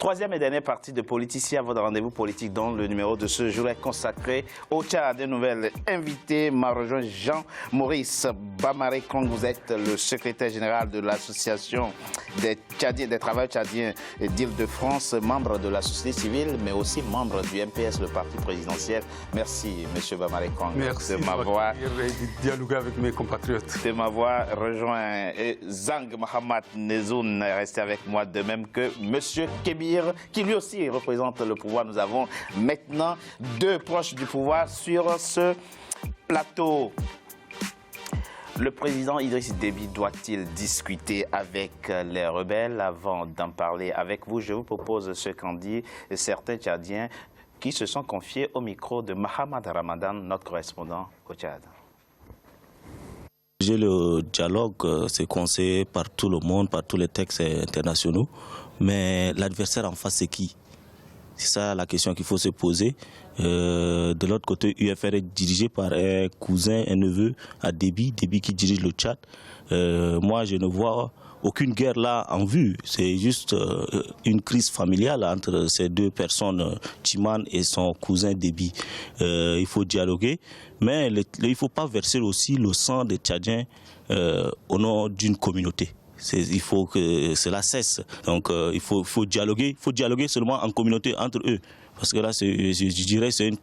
Troisième et dernière partie de Politiciens, votre rendez-vous politique dont le numéro de ce jour est consacré au Tchad. Des nouvelles invitées m'a rejoint Jean-Maurice Bamare-Kong. Vous êtes le secrétaire général de l'association des travailleurs tchadiens d'Île-de-France, membre de la société civile, mais aussi membre du MPS, le parti présidentiel. Merci, M. Bamare-Kong. Merci de m'avoir dialogué avec mes compatriotes. De m'avoir rejoint. Et Zang Mohamed Nezoun est resté avec moi, de même que M. Kébir, qui lui aussi représente le pouvoir. Nous avons maintenant deux proches du pouvoir sur ce plateau. Le président Idriss Déby doit-il discuter avec les rebelles? Avant d'en parler avec vous, je vous propose ce qu'en dit certains Tchadiens qui se sont confiés au micro de Mohamed Ramadan, notre correspondant au Tchad. Le dialogue, c'est conseillé par tout le monde, par tous les textes internationaux, mais l'adversaire en face, c'est qui? C'est ça la question qu'il faut se poser. De l'autre côté, UFR est dirigé par un cousin, un neveu à Déby qui dirige le Tchad. Moi, je ne vois aucune guerre là en vue. C'est juste une crise familiale entre ces deux personnes, Timan et son cousin Déby. Il faut dialoguer, mais il ne faut pas verser aussi le sang des Tchadiens au nom d'une communauté. Il faut que cela cesse. Donc il faut dialoguer seulement en communauté entre eux. Parce que là, je dirais que c'est un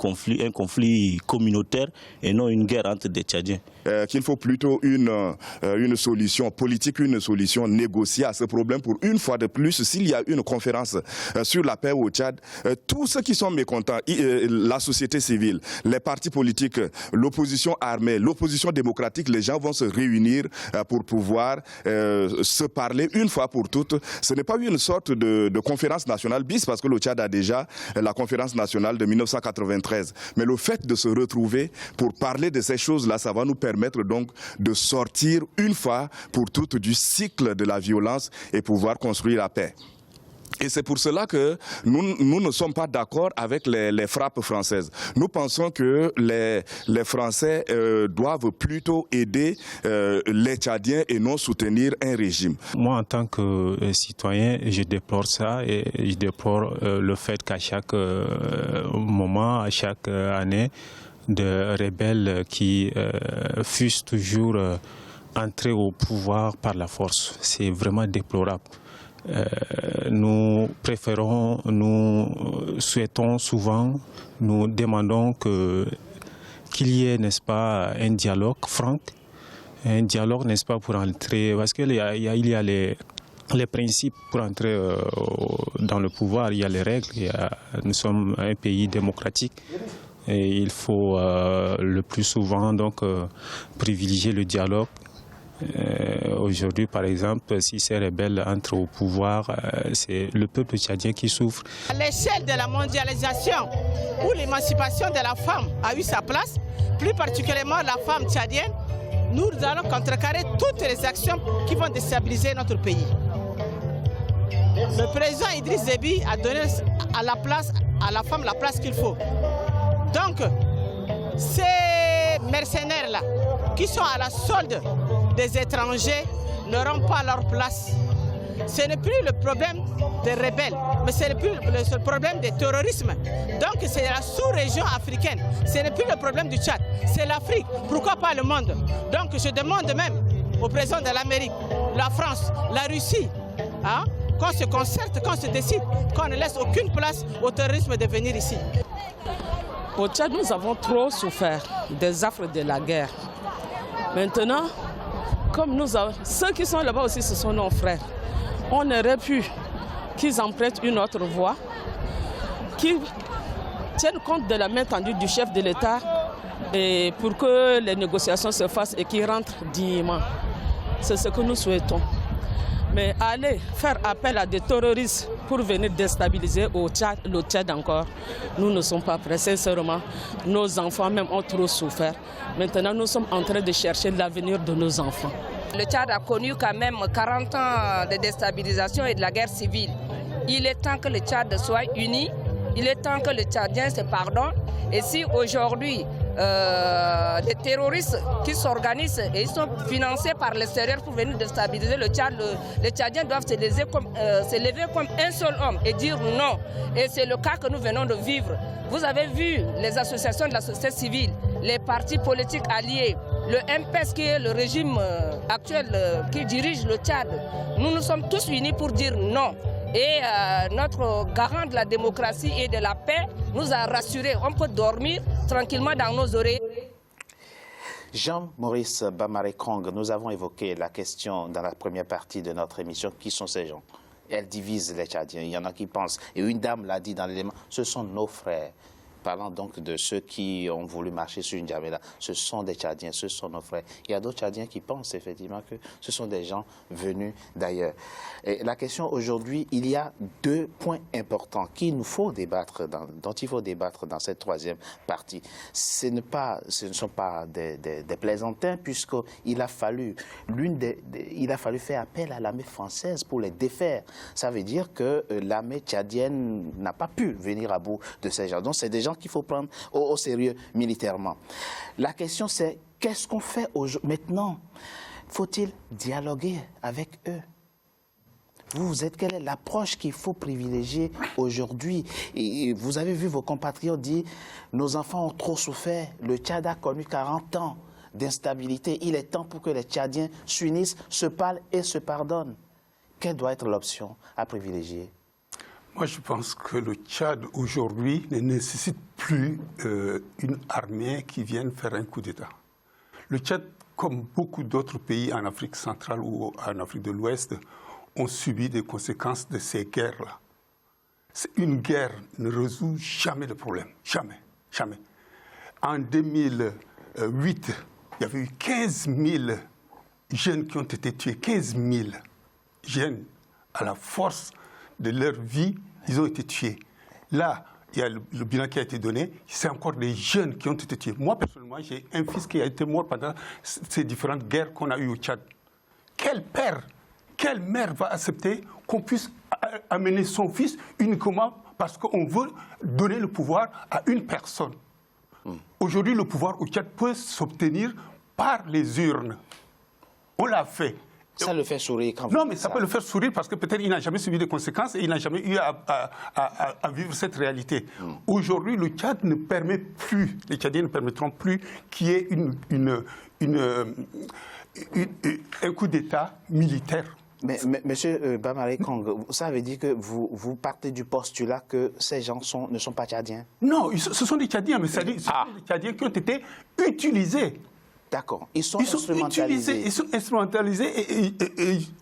conflit communautaire et non une guerre entre des Tchadiens. Qu'il faut plutôt une solution politique, une solution négociée à ce problème pour une fois de plus, s'il y a une conférence sur la paix au Tchad, tous ceux qui sont mécontents, la société civile, les partis politiques, l'opposition armée, l'opposition démocratique, les gens vont se réunir pour pouvoir se parler une fois pour toutes. Ce n'est pas une sorte de conférence nationale bis parce que le Tchad a déjà la conférence nationale de 1993. Mais le fait de se retrouver pour parler de ces choses-là, ça va nous permettre donc de sortir une fois pour toutes du cycle de la violence et pouvoir construire la paix. Et c'est pour cela que nous ne sommes pas d'accord avec les frappes françaises. Nous pensons que les Français doivent plutôt aider les Tchadiens et non soutenir un régime. Moi, en tant que citoyen, je déplore ça et je déplore le fait qu'à chaque moment, à chaque année, de rebelles qui fussent toujours entrés au pouvoir par la force. C'est vraiment déplorable. Nous préférons, nous souhaitons souvent, nous demandons qu'il y ait, n'est-ce pas, un dialogue franc, un dialogue, n'est-ce pas, pour entrer, parce qu'il y a les principes pour entrer dans le pouvoir, il y a les règles, nous sommes un pays démocratique. Et il faut le plus souvent donc privilégier le dialogue. Aujourd'hui, par exemple, si ces rebelles entrent au pouvoir, c'est le peuple tchadien qui souffre. À l'échelle de la mondialisation, où l'émancipation de la femme a eu sa place, plus particulièrement la femme tchadienne, nous allons contrecarrer toutes les actions qui vont déstabiliser notre pays. Le président Idriss Déby a donné à la femme la place qu'il faut. Donc, ces mercenaires-là, qui sont à la solde des étrangers, n'auront pas leur place. Ce n'est plus le problème des rebelles, mais c'est le problème du terrorisme. Donc, c'est la sous-région africaine. Ce n'est plus le problème du Tchad, c'est l'Afrique. Pourquoi pas le monde? Donc, je demande même au président de l'Amérique, la France, la Russie, hein, qu'on se concerte, qu'on se décide, qu'on ne laisse aucune place au terrorisme de venir ici. Au Tchad, nous avons trop souffert des affres de la guerre. Maintenant, comme ceux qui sont là-bas aussi, ce sont nos frères. On aurait pu qu'ils empruntent une autre voie, qui tiennent compte de la main tendue du chef de l'État et pour que les négociations se fassent et qu'ils rentrent dignement. C'est ce que nous souhaitons. Mais aller faire appel à des terroristes pour venir déstabiliser le Tchad encore, nous ne sommes pas prêts. Sincèrement, nos enfants même ont trop souffert. Maintenant, nous sommes en train de chercher l'avenir de nos enfants. Le Tchad a connu quand même 40 ans de déstabilisation et de la guerre civile. Il est temps que le Tchad soit uni, il est temps que les Tchadiens se pardonnent. Et si aujourd'hui, des terroristes qui s'organisent et ils sont financés par l'extérieur pour venir déstabiliser le Tchad. Les Tchadiens doivent se lever comme un seul homme et dire non. Et c'est le cas que nous venons de vivre. Vous avez vu les associations de la société civile, les partis politiques alliés, le MPS qui est le régime actuel qui dirige le Tchad. Nous sommes tous unis pour dire non. Et notre garant de la démocratie et de la paix nous a rassurés. On peut dormir tranquillement dans nos oreilles. Jean-Maurice Bamary-Kong, nous avons évoqué la question dans la première partie de notre émission. Qui sont ces gens? Elles divisent les Tchadiens. Il y en a qui pensent, et une dame l'a dit dans l'élément, ce sont nos frères. Parlant donc de ceux qui ont voulu marcher sur une N'Djamena, ce sont des Tchadiens, ce sont nos frères. Il y a d'autres Tchadiens qui pensent effectivement que ce sont des gens venus d'ailleurs. Et la question aujourd'hui, il y a deux points importants dont il faut débattre dans cette troisième partie. Ce ne sont pas des plaisantins, puisqu'il a fallu faire appel à l'armée française pour les défaire. Ça veut dire que l'armée tchadienne n'a pas pu venir à bout de ces gens. Donc c'est des gens qu'il faut prendre au sérieux militairement. La question c'est, qu'est-ce qu'on fait maintenant? Faut-il dialoguer avec eux? Quelle est l'approche qu'il faut privilégier aujourd'hui? Vous avez vu vos compatriotes dire, nos enfants ont trop souffert, le Tchad a connu 40 ans d'instabilité, il est temps pour que les Tchadiens s'unissent, se parlent et se pardonnent. Quelle doit être l'option à privilégier? Moi, je pense que le Tchad, aujourd'hui, ne nécessite plus une armée qui vienne faire un coup d'État. Le Tchad, comme beaucoup d'autres pays en Afrique centrale ou en Afrique de l'Ouest, ont subi des conséquences de ces guerres-là. Une guerre ne résout jamais le problème. Jamais. Jamais. En 2008, il y avait eu 15 000 jeunes qui ont été tués. 15 000 jeunes à la force de leur vie, ils ont été tués. Là, il y a le bilan qui a été donné, c'est encore des jeunes qui ont été tués. Moi, personnellement, j'ai un fils qui a été mort pendant ces différentes guerres qu'on a eues au Tchad. Quel père, quelle mère va accepter qu'on puisse amener son fils uniquement parce qu'on veut donner le pouvoir à une personne? Aujourd'hui, le pouvoir au Tchad peut s'obtenir par les urnes. On l'a fait. Ça le fait sourire quand Non, mais ça peut le faire sourire parce que peut-être il n'a jamais subi de conséquences et il n'a jamais eu à vivre cette réalité. Aujourd'hui, le Tchad ne permet plus, les Tchadiens ne permettront plus qu'il y ait un coup d'État militaire. Mais monsieur Bamary-Kong, ça veut dire que vous partez du postulat que ces gens ne sont pas Tchadiens? Non, ce sont des Tchadiens, mais ce sont des Tchadiens qui ont été utilisés. D'accord. Ils sont instrumentalisés. Ils sont instrumentalisés et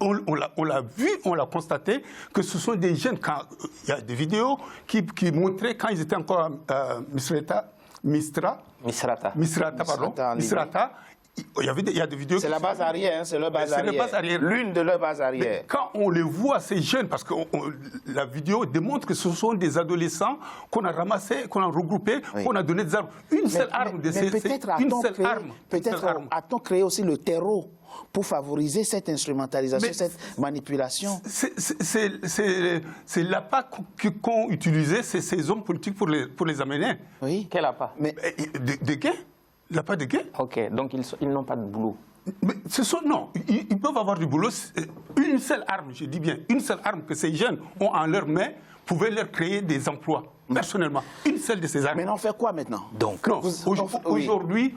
on l'a vu, on l'a constaté que ce sont des jeunes. Il y a des vidéos qui montraient quand ils étaient encore à Misrata. Il y a des vidéos. C'est la base arrière, c'est leur base arrière. L'une de leurs bases arrière. Mais quand on les voit, ces jeunes, parce que la vidéo démontre que ce sont des adolescents qu'on a ramassés, qu'on a regroupés, qu'on a donné des armes. Une seule arme de ces. Peut-être a-t-on créé aussi le terreau pour favoriser cette instrumentalisation, cette manipulation? C'est l'appât qu'ont utilisé ces hommes politiques pour les amener. Oui. Quel appât? Des gains. Il n'y a pas de gains. Ok, donc ils n'ont pas de boulot. Mais non, ils peuvent avoir du boulot. Une seule arme, je dis bien, une seule arme que ces jeunes ont en leurs mains pouvait leur créer des emplois, personnellement. Une seule de ces armes. Mais on fait quoi maintenant? Donc, aujourd'hui,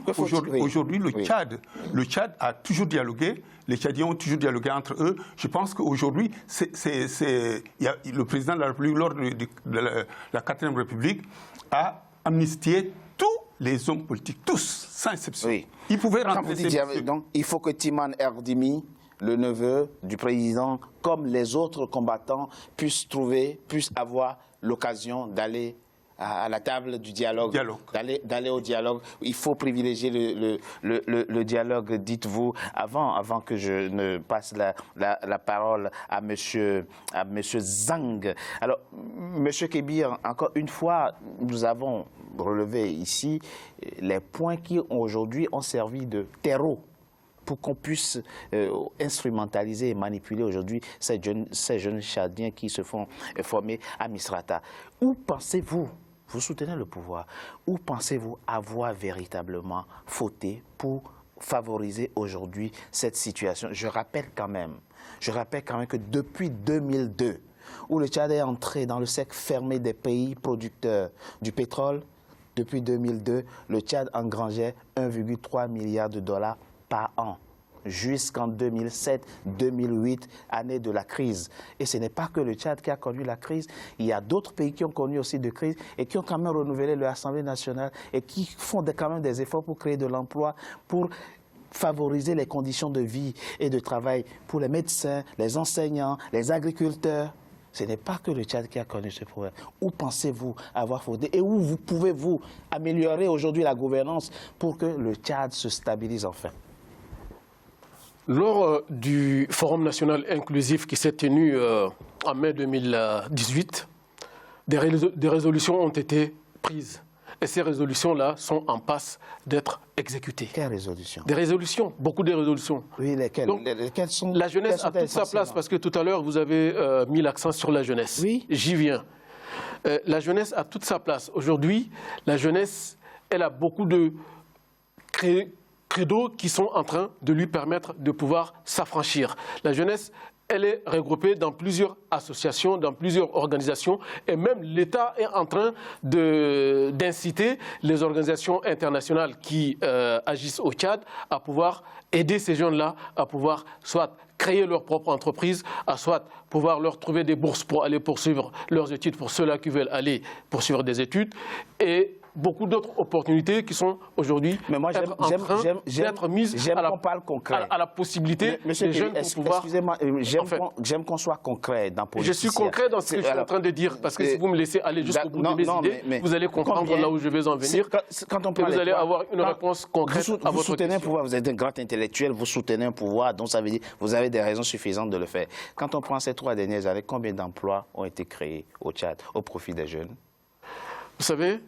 le Tchad a toujours dialogué. Les Tchadiens ont toujours dialogué entre eux. Je pense qu'aujourd'hui, le président de la République, lors de la 4e République, a amnistié tous les hommes politiques, tous, sans exception. Oui. Ils pouvaient rentrer. Donc, il faut que Timan Erdimi, le neveu du président, comme les autres combattants, puissent avoir l'occasion d'aller à la table du dialogue. D'aller au dialogue. Il faut privilégier le dialogue, dites-vous, avant que je ne passe la parole à monsieur Zang. Alors, monsieur Kébir, encore une fois, nous avons relevé ici les points qui aujourd'hui ont servi de terreau pour qu'on puisse instrumentaliser et manipuler aujourd'hui ces jeunes Tchadiens qui se font former à Misrata. Où pensez-vous vous soutenez le pouvoir. Où pensez-vous avoir véritablement fauté pour favoriser aujourd'hui cette situation? Je rappelle quand même que depuis 2002, où le Tchad est entré dans le cercle fermé des pays producteurs du pétrole, depuis 2002, le Tchad engrangeait 1,3 milliard de dollars par an, jusqu'en 2007-2008, année de la crise. Et ce n'est pas que le Tchad qui a connu la crise, il y a d'autres pays qui ont connu aussi de crise et qui ont quand même renouvelé leur Assemblée nationale et qui font quand même des efforts pour créer de l'emploi, pour favoriser les conditions de vie et de travail pour les médecins, les enseignants, les agriculteurs. Ce n'est pas que le Tchad qui a connu ce problème. Où pensez-vous avoir fauté et où pouvez-vous améliorer aujourd'hui la gouvernance pour que le Tchad se stabilise enfin? Lors du Forum national inclusif qui s'est tenu en mai 2018, des résolutions ont été prises. Et ces résolutions-là sont en passe d'être exécutées. Quelles résolutions? Des résolutions, beaucoup de résolutions. Oui, lesquelles? Donc, lesquelles sont, la jeunesse a toute sa place, parce que tout à l'heure, vous avez mis l'accent sur la jeunesse. Oui. J'y viens. La jeunesse a toute sa place. Aujourd'hui, la jeunesse, elle a beaucoup de credos qui sont en train de lui permettre de pouvoir s'affranchir. La jeunesse, elle est regroupée dans plusieurs associations, dans plusieurs organisations, et même l'État est en train d'inciter les organisations internationales qui agissent au Tchad à pouvoir aider ces jeunes-là à pouvoir soit créer leur propre entreprise, à soit pouvoir leur trouver des bourses pour aller poursuivre leurs études pour ceux-là qui veulent aller poursuivre des études, et beaucoup d'autres opportunités qui sont aujourd'hui en train d'être mises à la possibilité des jeunes pour pouvoir... Excusez-moi, j'aime qu'on soit concret dans politique. Je suis concret dans ce que je suis en train de dire, parce que si vous me laissez aller jusqu'au bout de mes idées, vous allez comprendre là où je vais en venir, et vous allez avoir une réponse concrète à votre soutenez question. Un pouvoir, vous êtes un grand intellectuel, vous soutenez un pouvoir, donc ça veut dire que vous avez des raisons suffisantes de le faire. Quand on prend ces 3 dernières années, combien d'emplois ont été créés au Tchad au profit des jeunes? Vous savez,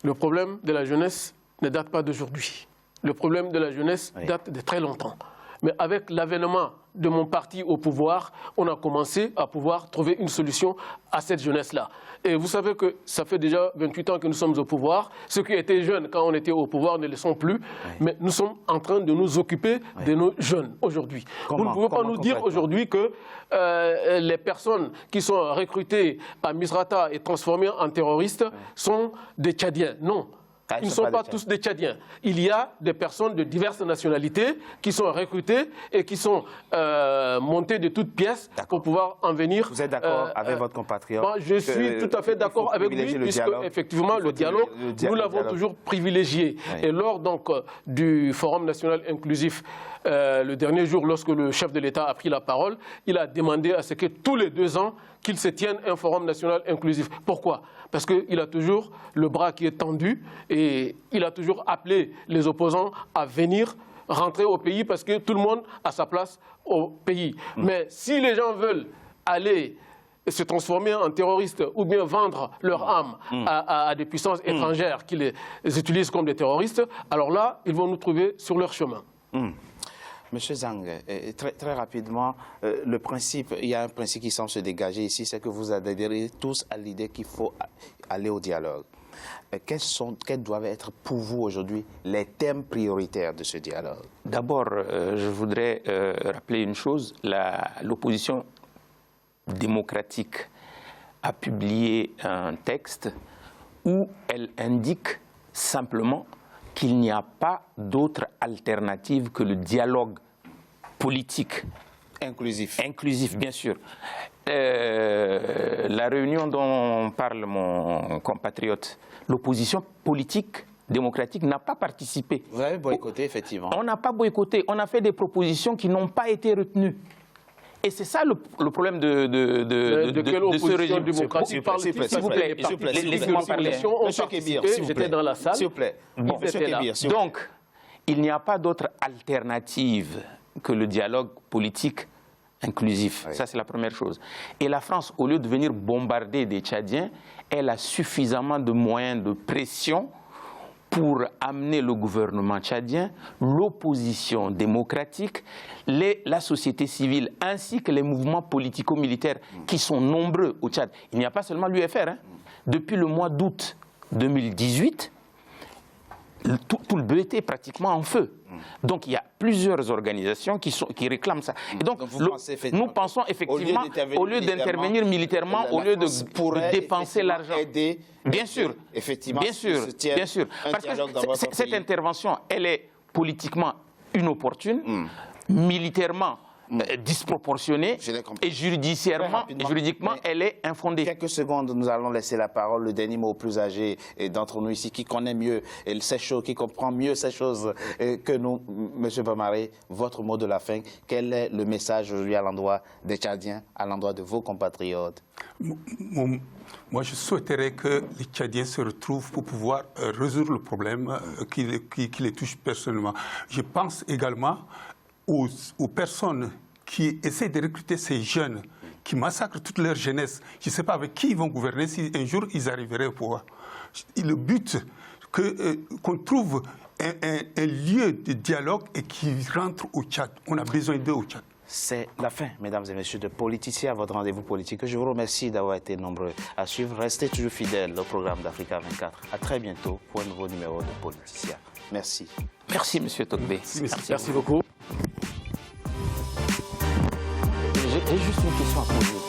le problème de la jeunesse ne date pas d'aujourd'hui. Le problème de la jeunesse date de très longtemps. Mais avec l'avènement de mon parti au pouvoir, on a commencé à pouvoir trouver une solution à cette jeunesse-là. Et vous savez que ça fait déjà 28 ans que nous sommes au pouvoir. Ceux qui étaient jeunes quand on était au pouvoir ne le sont plus. Mais nous sommes en train de nous occuper de nos jeunes aujourd'hui. Vous ne pouvez pas nous dire aujourd'hui que les personnes qui sont recrutées à Misrata et transformées en terroristes sont des Tchadiens. Non. Ils ne sont pas tous des Tchadiens. Il y a des personnes de diverses nationalités qui sont recrutées et qui sont montées de toutes pièces pour pouvoir en venir. Vous êtes d'accord avec votre compatriote? Je suis tout à fait d'accord avec lui, puisque effectivement le dialogue, nous l'avons toujours privilégié. Oui. Et lors donc du Forum national inclusif, le dernier jour, lorsque le chef de l'État a pris la parole, il a demandé à ce que tous les 2 ans, qu'il se tienne un Forum national inclusif. Pourquoi? Parce qu'il a toujours le bras qui est tendu et il a toujours appelé les opposants à venir rentrer au pays parce que tout le monde a sa place au pays. Mais si les gens veulent aller se transformer en terroristes ou bien vendre leur âme à des puissances étrangères qui les utilisent comme des terroristes, alors là, ils vont nous trouver sur leur chemin. Monsieur Zhang, très rapidement, il y a un principe qui semble se dégager ici, c'est que vous adhérez tous à l'idée qu'il faut aller au dialogue. Quels doivent être pour vous aujourd'hui les thèmes prioritaires de ce dialogue? D'abord, je voudrais rappeler une chose. L'opposition démocratique a publié un texte où elle indique simplement qu'il n'y a pas d'autre alternative que le dialogue politique. Inclusif. Inclusif, bien sûr. La réunion dont parle mon compatriote, l'opposition politique démocratique n'a pas participé. Vous avez boycotté, effectivement. On n'a pas boycotté, on a fait des propositions qui n'ont pas été retenues. Et c'est ça le problème de ce régime démocratique. S'il vous plaît, laissez-moi parler. Monsieur Kébir, j'étais dans la salle. S'il vous plaît. Donc, il n'y a pas d'autre alternative que le dialogue politique inclusif. Oui. Ça, c'est la première chose. Et la France, au lieu de venir bombarder des Tchadiens, elle a suffisamment de moyens de pression pour amener le gouvernement tchadien, l'opposition démocratique, la société civile, ainsi que les mouvements politico-militaires qui sont nombreux au Tchad. Il n'y a pas seulement l'UFR. Depuis le mois d'août 2018, tout le BET est pratiquement en feu. Donc il y a plusieurs organisations qui réclament ça. Et donc nous pensons effectivement, au lieu d'intervenir militairement, au lieu de dépenser l'argent, bien sûr, parce que cette intervention, elle est politiquement inopportune, militairement disproportionnée et juridiquement, elle est infondée. Quelques secondes, nous allons laisser la parole, le dernier mot au plus âgé d'entre nous ici, qui connaît mieux ces choses, qui comprend mieux ces choses que nous. Monsieur Bamare, votre mot de la fin, quel est le message aujourd'hui à l'endroit des Tchadiens, à l'endroit de vos compatriotes? Moi, je souhaiterais que les Tchadiens se retrouvent pour pouvoir résoudre le problème qui les touche personnellement. Je pense également aux personnes qui essaient de recruter ces jeunes, qui massacrent toute leur jeunesse. Je ne sais pas avec qui ils vont gouverner si un jour ils arriveraient au pouvoir. Le but, qu'on trouve un lieu de dialogue et qui rentre au Tchad. On a besoin d'eux au Tchad. C'est la fin, mesdames et messieurs, de Politicien à votre rendez-vous politique. Je vous remercie d'avoir été nombreux à suivre. Restez toujours fidèles au programme d'Africa 24. À très bientôt pour un nouveau numéro de Politicien. Merci. Merci, M. Togbe. Merci beaucoup. J'ai juste une question à poser.